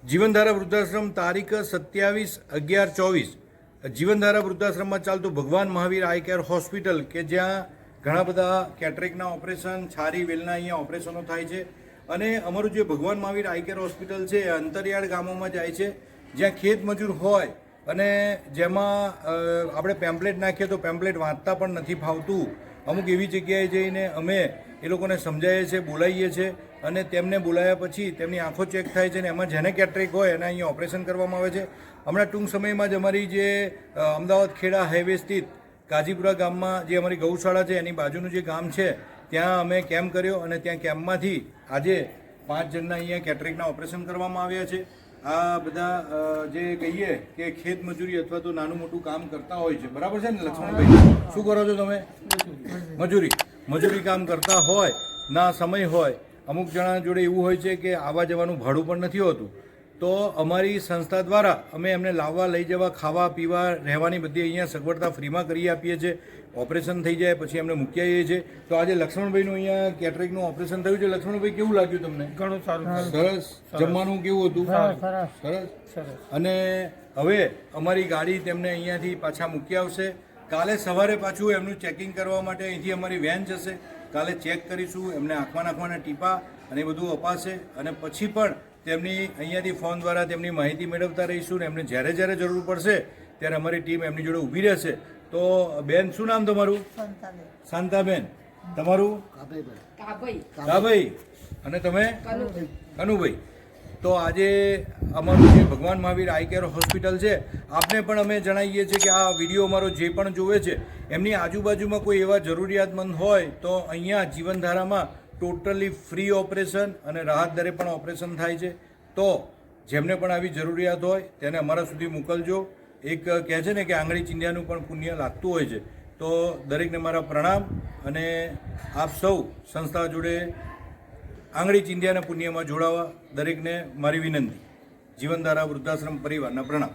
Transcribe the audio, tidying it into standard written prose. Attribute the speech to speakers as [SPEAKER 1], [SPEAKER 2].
[SPEAKER 1] જીવનધારા વૃદ્ધાશ્રમ તારીખ 27/11/24 જીવનધારા વૃદ્ધાશ્રમમાં ચાલતું ભગવાન મહાવીર આઈ કેર હોસ્પિટલ કે જ્યાં ઘણા બધા કેટરેક્ટના ઓપરેશન, છારી વેલના અહીંયા ઓપરેશનો થાય છે. અને અમારું જે ભગવાન મહાવીર આઈ કેર હોસ્પિટલ છે એ અંતરિયાળ ગામોમાં જાય છે, જ્યાં ખેત મજૂર હોય અને જેમાં આપણે પેમ્પલેટ નાખીએ તો પેમ્પલેટ વાંચતા પણ નથી ફાવતું. અમુક એવી જગ્યાએ જઈને અમે એ લોકોને સમજાવીએ છીએ, બોલાવીએ છીએ અને તેમને બોલાવ્યા પછી તેમની આંખો ચેક થાય છે અને એમાં જેને કેટરેક હોય એના અહીંયા ઓપરેશન કરવામાં આવે છે. હમણાં ટૂંક સમયમાં જ અમારી જે અમદાવાદ ખેડા હાઈવે સ્થિત કાજીપુરા ગામમાં જે અમારી ગૌશાળા છે એની બાજુનું જે ગામ છે ત્યાં અમે કેમ્પ કર્યો અને ત્યાં કેમ્પમાંથી આજે 5 જણના અહીંયા કેટરેકના ઓપરેશન કરવામાં આવ્યા છે. આ બધા જે કહીએ કે ખેત મજૂરી અથવા તો નાનું મોટું કામ કરતા હોય છે, બરાબર છે ને લક્ષ્મણભાઈ? શું કરો છો તમે? મજૂરી કામ કરતા હોય, ના સમય હોય, અમુક જણા જોડે એવું હોય છે કે આવવા જવાનું ભાડું પણ નથી હોતું, તો અમારી સંસ્થા દ્વારા અમે એમને લાવવા, લઈ જવા, ખાવા પીવા, રહેવાની બધી અહીંયા સગવડતા ફ્રીમાં કરી આપીએ છીએ. ઓપરેશન થઈ જાય પછી એમને મૂકી આવીએ છીએ. તો આજે લક્ષ્મણભાઈનું અહીંયા કેટરેકનું ઓપરેશન થયું છે. લક્ષ્મણભાઈ, કેવું લાગ્યું તમને?
[SPEAKER 2] ઘણું સારું.
[SPEAKER 1] સરસ. જમવાનું કેવું હતું? સરસ. અને હવે અમારી ગાડી તેમને અહીંયાથી પાછા મૂકી આવશે. કાલે સવારે પાછું એમનું ચેકિંગ કરવા માટે અહીંથી અમારી વેન જશે. કાલે ચેક કરીશું, એમને આંખમાં નાખવાના ટીપા અને એ બધું અપાશે અને પછી પણ તેમની અહીંયાથી ફોન દ્વારા તેમની માહિતી મેળવતા રહીશું ને એમને જ્યારે જ્યારે જરૂર પડશે ત્યારે અમારી ટીમ એમની જોડે ઊભી રહેશે. તો બેન, શું નામ તમારું? શાંતાબેન. તમારું? કાભાઈ. અને તમે? કનુભાઈ. તો આજે અમારું જે ભગવાન મહાવીર આઈ કેર હોસ્પિટલ છે, આપને પણ અમે જણાવીએ છીએ કે આ વિડીયો અમારો જે પણ જોવે છે એમની આજુબાજુમાં કોઈ એવા જરૂરિયાતમંદ હોય તો અહીંયા જીવનધારામાં ટોટલી ફ્રી ઓપરેશન અને રાહત દરે પણ ઓપરેશન થાય છે. તો જેમને પણ આવી જરૂરિયાત હોય તેને અમારા સુધી મોકલજો. એક કહે છે ને કે આંગળી ચીંધ્યાનું પણ પુણ્ય લાગતું હોય છે. તો દરેકને મારા પ્રણામ અને આપ સૌ સંસ્થા જોડે આંગળી ચીંધ્યાના પુણ્યમાં જોડાવા દરેકને મારી વિનંતી. જીવનધારા વૃદ્ધાશ્રમ પરિવારના પ્રણામ.